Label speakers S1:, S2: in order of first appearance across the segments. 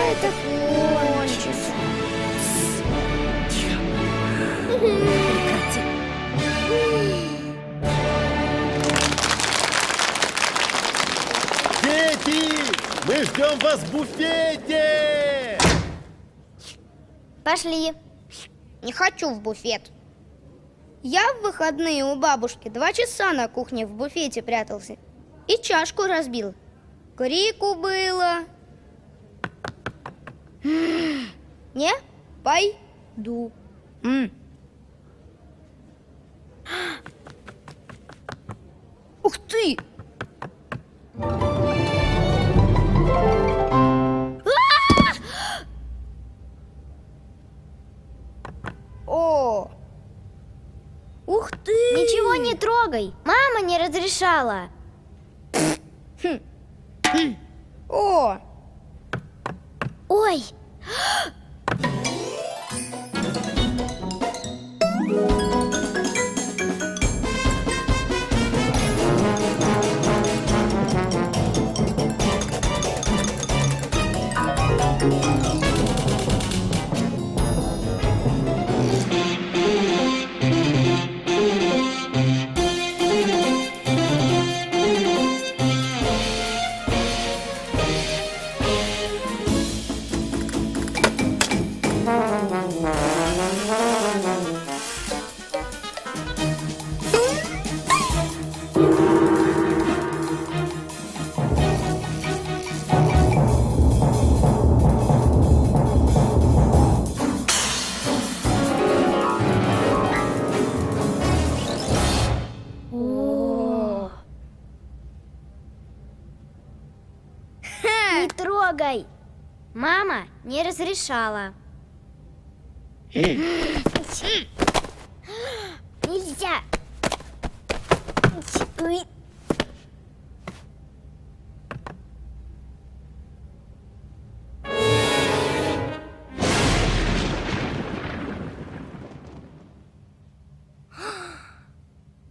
S1: это кончится?
S2: Прекрати.
S3: Дети, мы ждем вас в буфете!
S1: Пошли. Не хочу в буфет. Я в выходные у бабушки 2 часа на кухне в буфете прятался. И чашку разбил. Крику было. Не пойду. Ух ты! О! Ух ты!
S4: Ничего не трогай, мама не разрешала.
S1: О!
S4: Ой, не трогай. Мама не разрешала. Нельзя. Ой.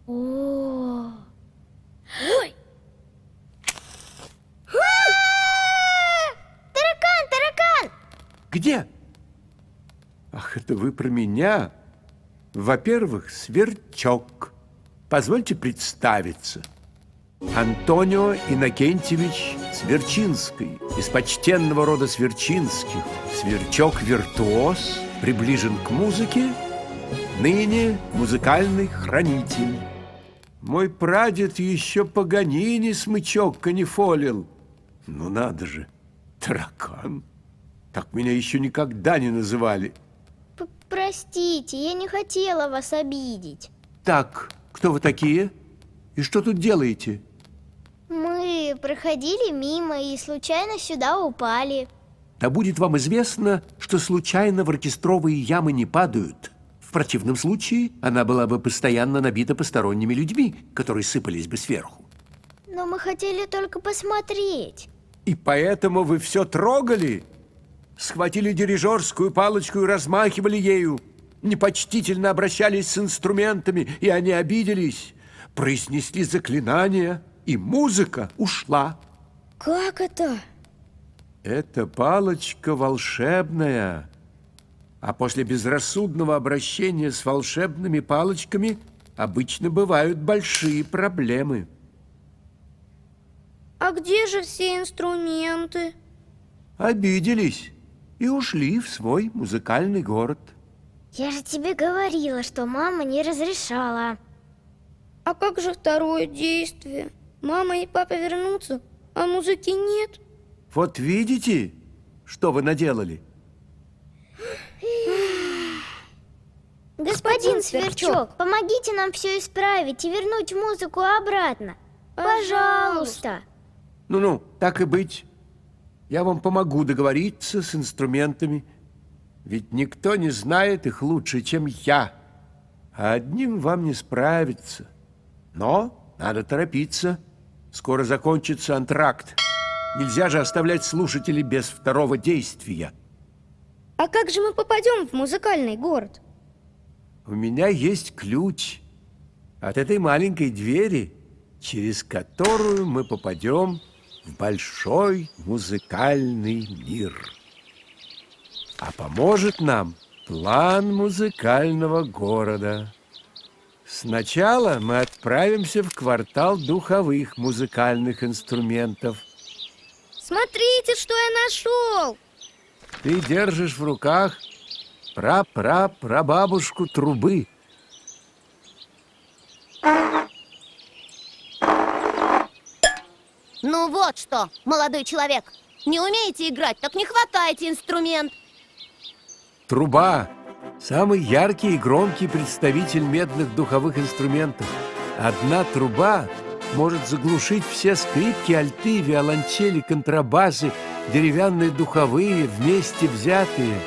S4: О. Ой. Таракан!
S3: Где? Ах, это вы про меня? Во-первых, Сверчок. Позвольте представиться. Антонио Иннокентьевич Сверчинский, из почтенного рода Сверчинских. Сверчок-виртуоз, приближен к музыке, ныне музыкальный хранитель. Мой прадед еще Паганини смычок канифолил. Ну надо же, таракан. Так меня еще никогда не называли.
S4: Простите, я не хотела вас обидеть.
S3: Так, кто вы такие? И что тут делаете?
S4: Мы проходили мимо и случайно сюда упали.
S3: Да будет вам известно, что случайно в оркестровые ямы не падают. В противном случае она была бы постоянно набита посторонними людьми, которые сыпались бы сверху.
S4: Но мы хотели только посмотреть.
S3: И поэтому вы все трогали? Схватили дирижерскую палочку и размахивали ею. Непочтительно обращались с инструментами, и они обиделись. Произнесли заклинания, и музыка ушла.
S1: Как это?
S3: Эта палочка волшебная. А после безрассудного обращения с волшебными палочками обычно бывают большие проблемы.
S1: А где же все инструменты?
S3: Обиделись и ушли в свой музыкальный город.
S4: Я же тебе говорила, что мама не разрешала.
S1: А как же второе действие? Мама и папа вернутся, а музыки нет.
S3: Вот видите, что вы наделали?
S4: Господин Сверчок, помогите нам все исправить и вернуть музыку обратно. Пожалуйста.
S3: Ну-ну, так и быть. Я вам помогу договориться с инструментами, ведь никто не знает их лучше, чем я. А одним вам не справиться. Но надо торопиться. Скоро закончится антракт. Нельзя же оставлять слушателей без второго действия.
S1: А как же мы попадем в музыкальный город?
S3: У меня есть ключ от этой маленькой двери, через которую мы попадем в большой музыкальный мир. А поможет нам план музыкального города. Сначала мы отправимся в квартал духовых музыкальных инструментов.
S1: Смотрите, что я нашел!
S3: Ты держишь в руках прабабушку трубы.
S2: Ну вот что, молодой человек, не умеете играть, так не хватайте инструмент.
S3: Труба – самый яркий и громкий представитель медных духовых инструментов. Одна труба может заглушить все скрипки, альты, виолончели, контрабасы, деревянные духовые, вместе взятые.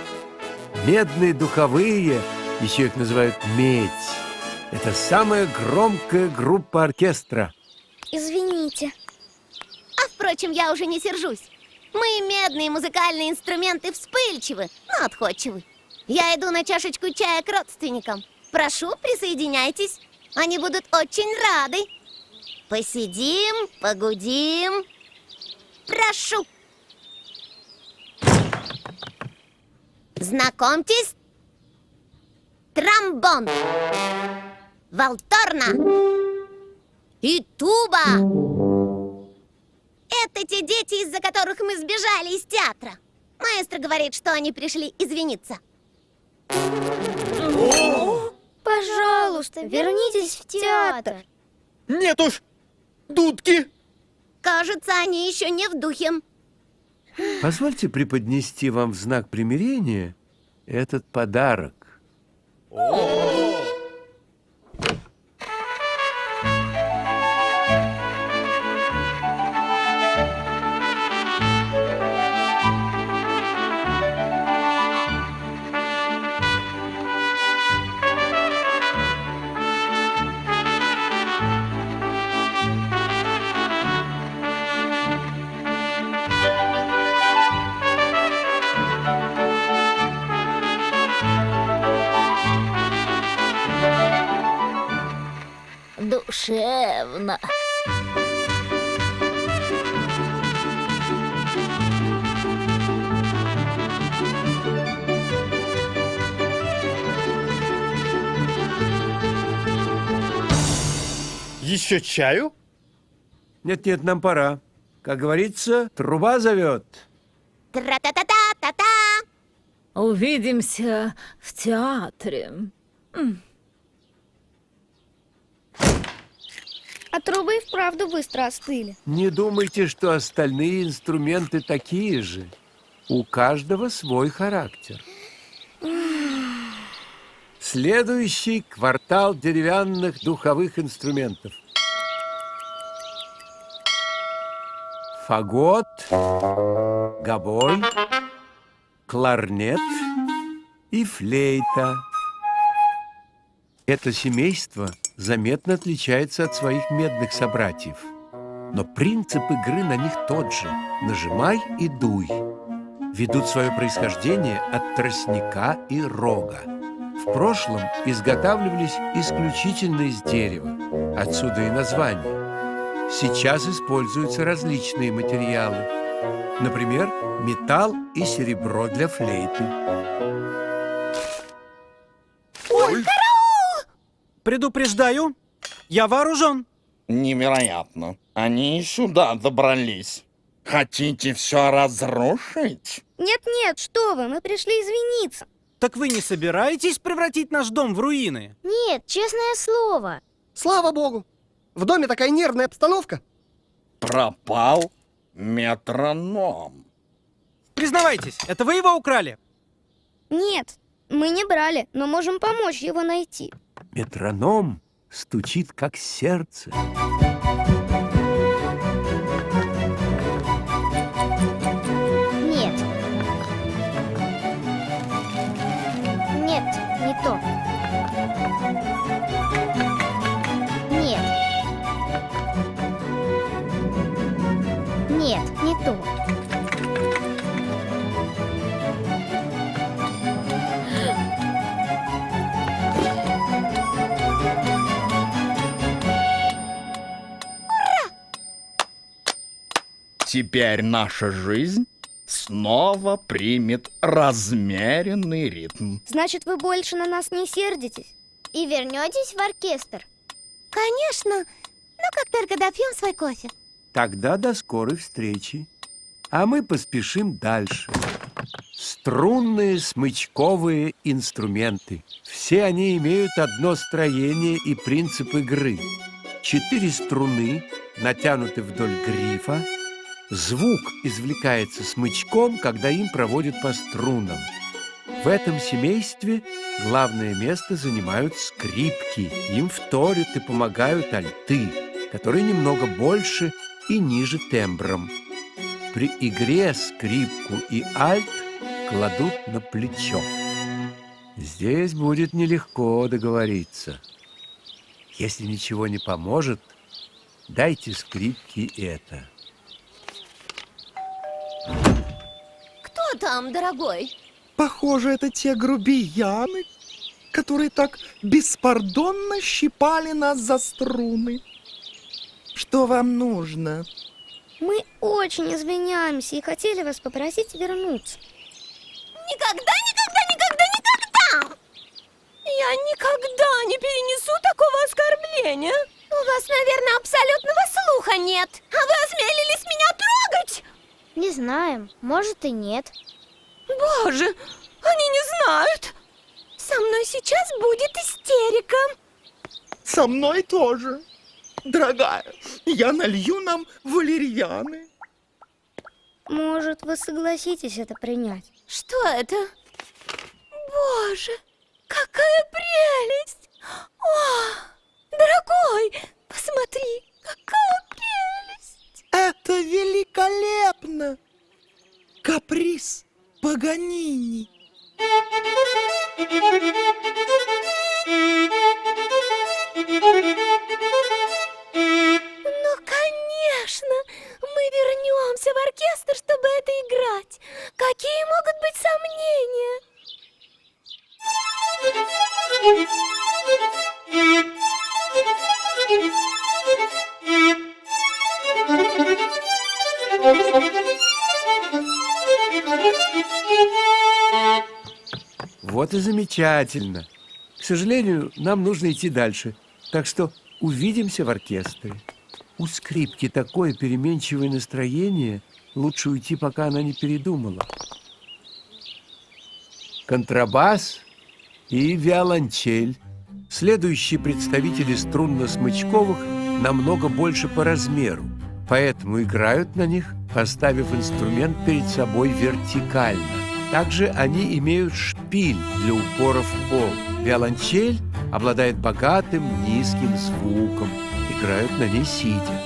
S3: Медные духовые, еще их называют медь, это самая громкая группа оркестра.
S4: Извините.
S2: А впрочем, я уже не сержусь. Мы, медные музыкальные инструменты, вспыльчивы, но отходчивы. Я иду на чашечку чая к родственникам. Прошу, присоединяйтесь. Они будут очень рады. Посидим, погудим. Прошу. Знакомьтесь. Тромбон, валторна и туба. Это те дети, из-за которых мы сбежали из театра. Маэстро говорит, что они пришли извиниться.
S1: Пожалуйста, вернитесь в театр.
S5: Нет уж, дудки.
S2: Кажется, они еще не в духе.
S3: Позвольте преподнести вам в знак примирения этот подарок.
S2: Душевно.
S5: Еще чаю?
S3: Нет-нет, нам пора. Как говорится, труба зовет.
S2: Тра-та-та-та-та-та.
S6: Увидимся в театре.
S1: А трубы и вправду быстро остыли.
S3: Не думайте, что остальные инструменты такие же. У каждого свой характер. Следующий квартал деревянных духовых инструментов. Фагот, гобой, кларнет и флейта. Это семейство заметно отличается от своих медных собратьев. Но принцип игры на них тот же – нажимай и дуй. Ведут свое происхождение от тростника и рога. В прошлом изготавливались исключительно из дерева, отсюда и название. Сейчас используются различные материалы. Например, металл и серебро для флейты.
S5: Предупреждаю, я вооружен.
S7: Невероятно. Они и сюда добрались. Хотите все разрушить?
S1: Нет-нет, что вы, мы пришли извиниться.
S5: Так вы не собираетесь превратить наш дом в руины?
S4: Нет, честное слово.
S8: Слава богу! В доме такая нервная обстановка.
S7: Пропал метроном.
S5: Признавайтесь, это вы его украли?
S1: Нет, мы не брали, но можем помочь его найти.
S3: Метроном стучит, как сердце.
S4: Нет. Нет, не то. Нет. Нет, не то.
S7: Теперь наша жизнь снова примет размеренный ритм.
S1: Значит, вы больше на нас не сердитесь?
S4: И вернетесь в оркестр.
S2: Конечно. Но как только допьем свой кофе.
S3: Тогда до скорой встречи. А мы поспешим дальше. Струнные смычковые инструменты. Все они имеют одно строение и принцип игры. 4 струны натянуты вдоль грифа. Звук извлекается смычком, когда им проводят по струнам. В этом семействе главное место занимают скрипки. Им вторят и помогают альты, которые немного больше и ниже тембром. При игре скрипку и альт кладут на плечо. Здесь будет нелегко договориться. Если ничего не поможет, дайте скрипке это.
S2: Кто там, дорогой?
S9: Похоже, это те грубияны, которые так беспардонно щипали нас за струны. Что вам нужно?
S1: Мы очень извиняемся и хотели вас попросить вернуться.
S2: Никогда, никогда, никогда, никогда! Я никогда не перенесу такого оскорбления. У вас, наверное, абсолютного слуха нет. А вы осмелились меня трогать?
S4: Не знаем, может и нет.
S2: Боже, они не знают. Со мной сейчас будет истерика.
S9: Со мной тоже. Дорогая, я налью нам валерьяны.
S1: Может, вы согласитесь это принять?
S2: Что это? Боже, какая прелесть! О, дорогой, посмотри, какая прелесть!
S9: Это великолепно! Каприз Паганини.
S2: Ну, конечно, мы вернемся в оркестр, чтобы это играть. Какие могут быть сомнения?
S3: Вот и замечательно. К сожалению, нам нужно идти дальше. Так что увидимся в оркестре. У скрипки такое переменчивое настроение, лучше уйти, пока она не передумала. Контрабас и виолончель. Следующие представители струнно-смычковых намного больше по размеру, поэтому играют на них, поставив инструмент перед собой вертикально. Также они имеют шпиль для упора в пол. Виолончель обладает богатым низким звуком. Играют на ней сидя.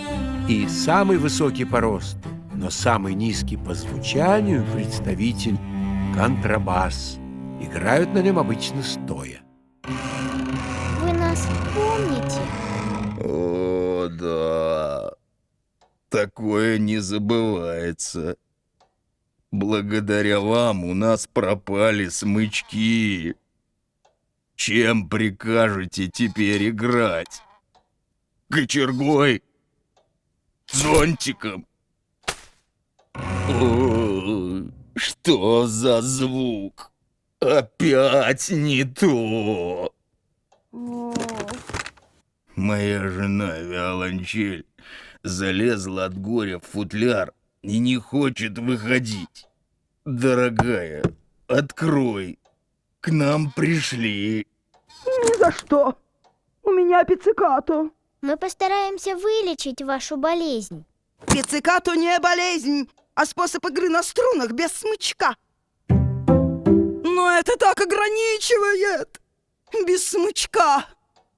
S3: И самый высокий по росту, но самый низкий по звучанию представитель – контрабас. Играют на нем обычно стоя.
S4: Вы нас помните?
S7: О, да. Такое не забывается. Благодаря вам у нас пропали смычки. Чем прикажете теперь играть? Кочергой? Зонтиком? О, что за звук? Опять не то. Моя жена, виолончель, залезла от горя в футляр и не хочет выходить. Дорогая, открой. К нам пришли.
S10: Ни за что. У меня пиццикато.
S4: Мы постараемся вылечить вашу болезнь.
S10: Пиццикато не болезнь, а способ игры на струнах без смычка. Но это так ограничивает. Без смычка.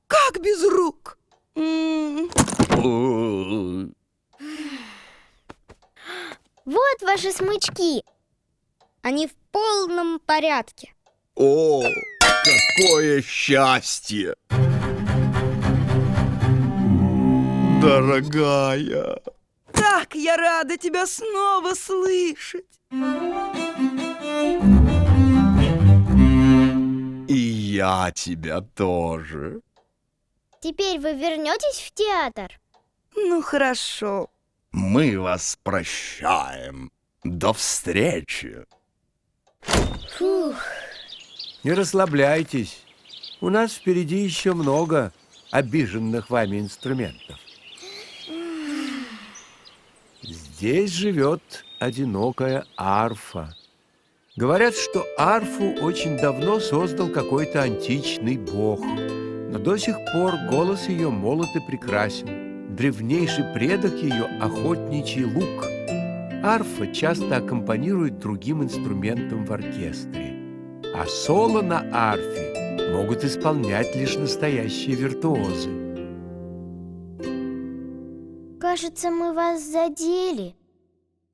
S10: Как без рук?
S7: О,
S4: Вот ваши смычки.
S1: Они в полном порядке.
S7: О, какое счастье! Дорогая.
S10: Так я рада тебя снова слышать.
S7: И я тебя тоже.
S4: Теперь вы вернетесь в театр?
S10: Ну хорошо.
S7: Мы вас прощаем. До встречи.
S3: Не расслабляйтесь. У нас впереди еще много обиженных вами инструментов. Здесь живет одинокая арфа. Говорят, что арфу очень давно создал какой-то античный бог. Но до сих пор голос ее молод и прекрасен. Древнейший предок ее – охотничий лук. Арфа часто аккомпанирует другим инструментам в оркестре. А соло на арфе могут исполнять лишь настоящие виртуозы.
S4: Кажется, мы вас задели.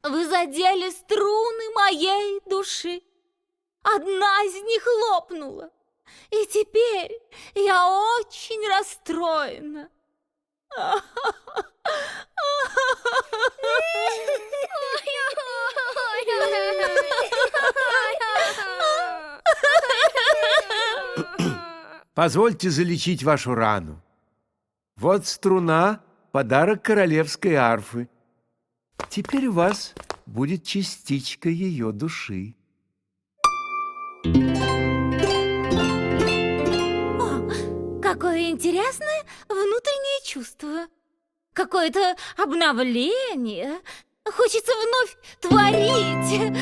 S6: Вы задели струны моей души. Одна из них лопнула. И теперь я очень расстроена.
S3: Позвольте залечить вашу рану. Вот струна – подарок королевской арфы. Теперь у вас будет частичка ее души.
S6: Какое интересное внутреннее чувство. Какое-то обновление. Хочется вновь творить.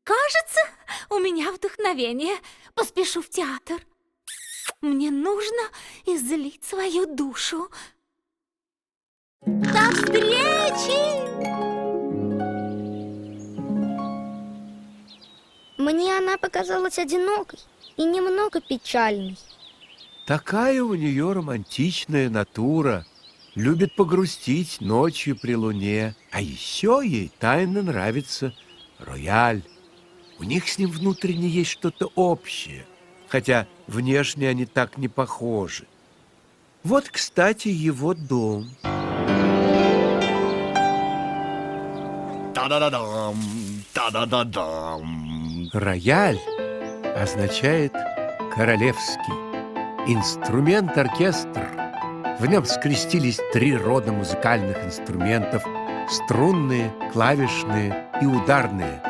S6: Кажется, у меня вдохновение. Поспешу в театр. Мне нужно излить свою душу. До встречи!
S1: Мне она показалась одинокой и немного печальной.
S3: Такая у нее романтичная натура. Любит погрустить ночью при луне. А еще ей тайно нравится рояль. У них с ним внутренне есть что-то общее, хотя внешне они так не похожи. Вот, кстати, его дом.
S7: Та-да-да-дам, та-да-да-дам.
S3: Рояль означает королевский. Инструмент-оркестр. В нем скрестились 3 рода музыкальных инструментов: струнные, клавишные и ударные.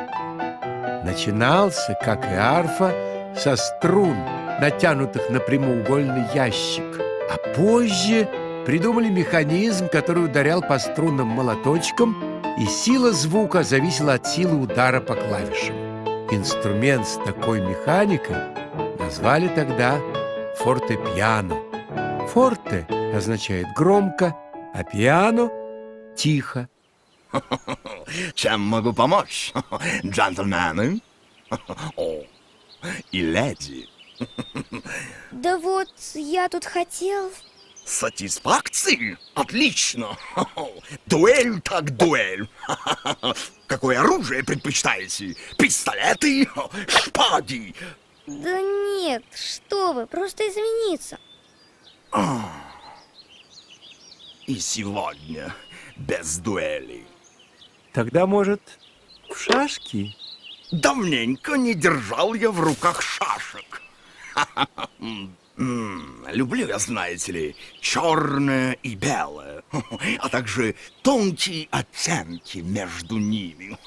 S3: Начинался, как и арфа, со струн, натянутых на прямоугольный ящик. А позже придумали механизм, который ударял по струнам молоточком, и сила звука зависела от силы удара по клавишам. Инструмент с такой механикой назвали тогда фортепиано. Форте означает громко, а пиано – тихо.
S7: Чем могу помочь, джентльмены? О, и леди.
S1: Да вот, я тут хотел...
S7: Сатисфакции? Отлично! Дуэль так дуэль! Какое оружие предпочитаете? Пистолеты? Шпаги?
S1: Да нет, что вы, просто извиниться.
S7: И сегодня без дуэли.
S3: Тогда, может, в шашки?
S7: Давненько не держал я в руках шашек. Люблю я, знаете ли, черное и белое, а также тонкие оттенки между ними.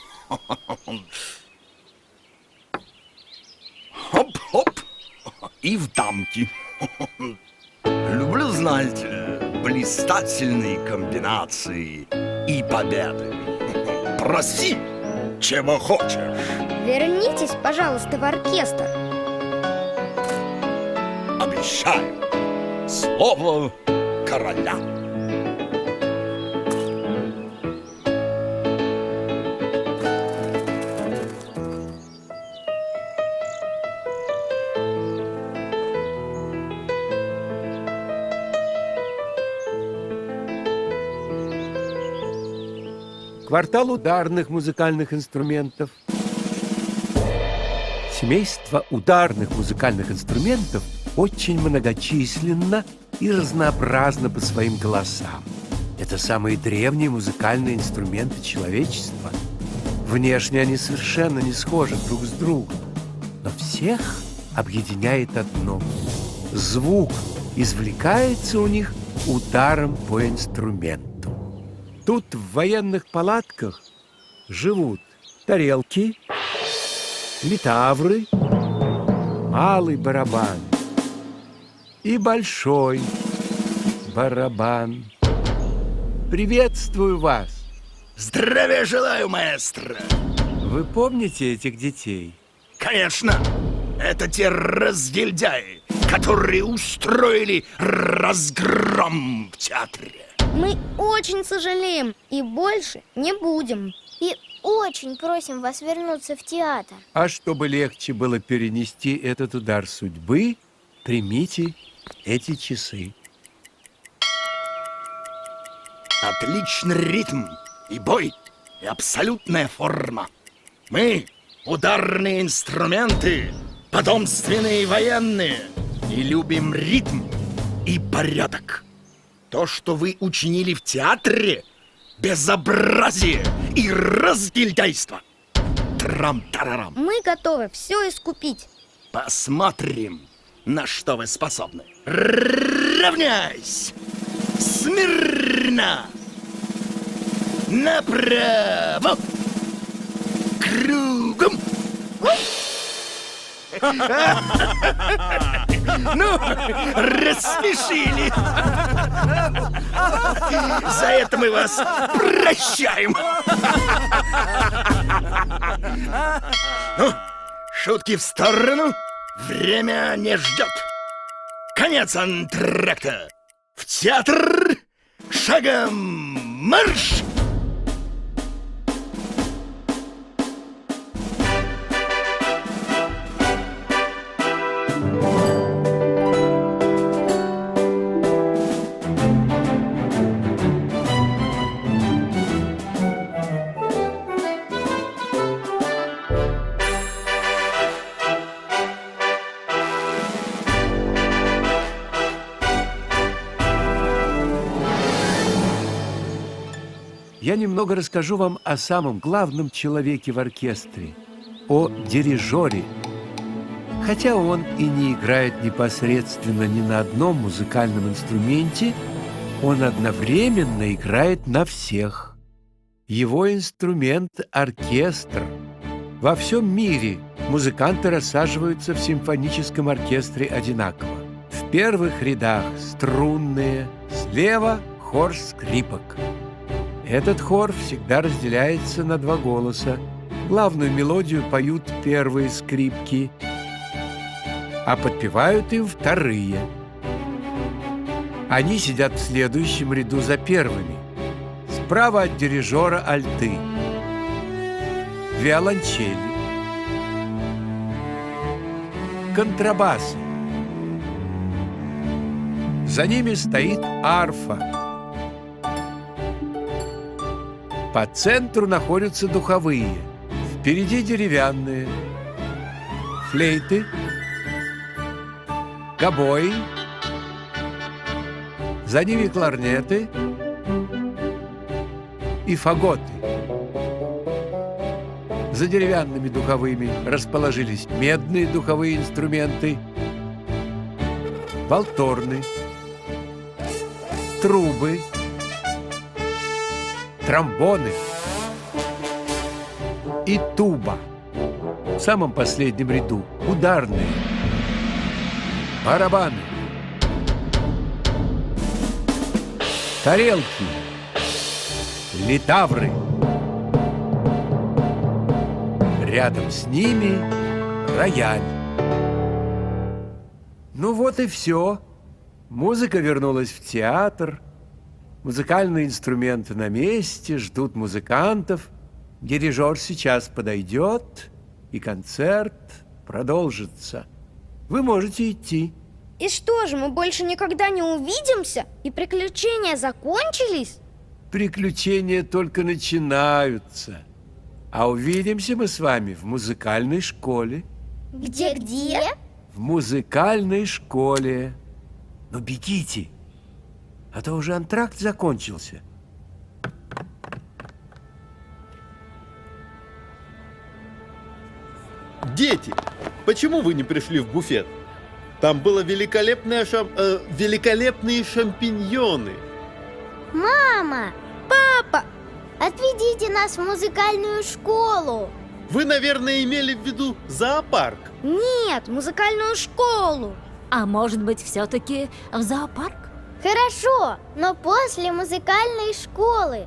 S7: Хоп-хоп, и в дамки. Люблю, знаете ли, блистательные комбинации и победы. Проси, чего хочешь.
S1: Вернитесь, пожалуйста, в оркестр.
S7: Обещаю. Слово короля.
S3: Квартал ударных музыкальных инструментов. Семейство ударных музыкальных инструментов очень многочисленно и разнообразно по своим голосам. Это самые древние музыкальные инструменты человечества. Внешне они совершенно не схожи друг с другом, но всех объединяет одно. Звук извлекается у них ударом по инструменту. Тут в военных палатках живут тарелки, литавры, малый барабан и большой барабан. Приветствую вас!
S7: Здравия желаю, маэстро!
S3: Вы помните этих детей?
S7: Конечно, это те разгильдяи, которые устроили разгром в театре.
S1: Мы очень сожалеем и больше не будем.
S4: И очень просим вас вернуться в театр.
S3: А чтобы легче было перенести этот удар судьбы, примите эти часы.
S7: Отличный ритм и бой, и абсолютная форма. Мы — ударные инструменты, потомственные военные, и любим ритм и порядок. То, что вы учинили в театре — безобразие и разгильдяйство. Трам-тарарам.
S1: Мы готовы все искупить.
S7: Посмотрим, на что вы способны. Равняйсь! Смирно! Направо! Кругом! Ну, рассмешили! За это мы вас прощаем! Ну, шутки в сторону, время не ждет. Конец антракта. В театр шагом марш!
S3: Я немного расскажу вам о самом главном человеке в оркестре, о дирижере. Хотя он и не играет непосредственно ни на одном музыкальном инструменте, он одновременно играет на всех. Его инструмент – оркестр. Во всем мире музыканты рассаживаются в симфоническом оркестре одинаково. В первых рядах струнные, слева – хор скрипок. Этот хор всегда разделяется на два голоса. Главную мелодию поют первые скрипки, а подпевают им вторые. Они сидят в следующем ряду за первыми. Справа от дирижера альты, виолончели, контрабасы. За ними стоит арфа. По центру находятся духовые. Впереди деревянные, флейты, гобои, за ними кларнеты и фаготы. За деревянными духовыми расположились медные духовые инструменты, валторны, трубы, тромбоны и туба. В самом последнем ряду ударные, барабаны, тарелки, литавры. Рядом с ними рояль. Ну вот и все. Музыка вернулась в театр. Музыкальные инструменты на месте, ждут музыкантов. Дирижер сейчас подойдет, и концерт продолжится. Вы можете идти.
S1: И что же, мы больше никогда не увидимся? И приключения закончились?
S3: Приключения только начинаются. А увидимся мы с вами в музыкальной школе.
S4: Где-где?
S3: В музыкальной школе. Ну, бегите, а то уже антракт закончился.
S11: Дети, почему вы не пришли в буфет? Там было великолепные шампиньоны.
S4: Мама!
S1: Папа! Папа!
S4: Отведите нас в музыкальную школу.
S11: Вы, наверное, имели в виду зоопарк.
S1: Нет, музыкальную школу.
S6: А может быть, все-таки в зоопарк?
S4: Хорошо, но после музыкальной школы.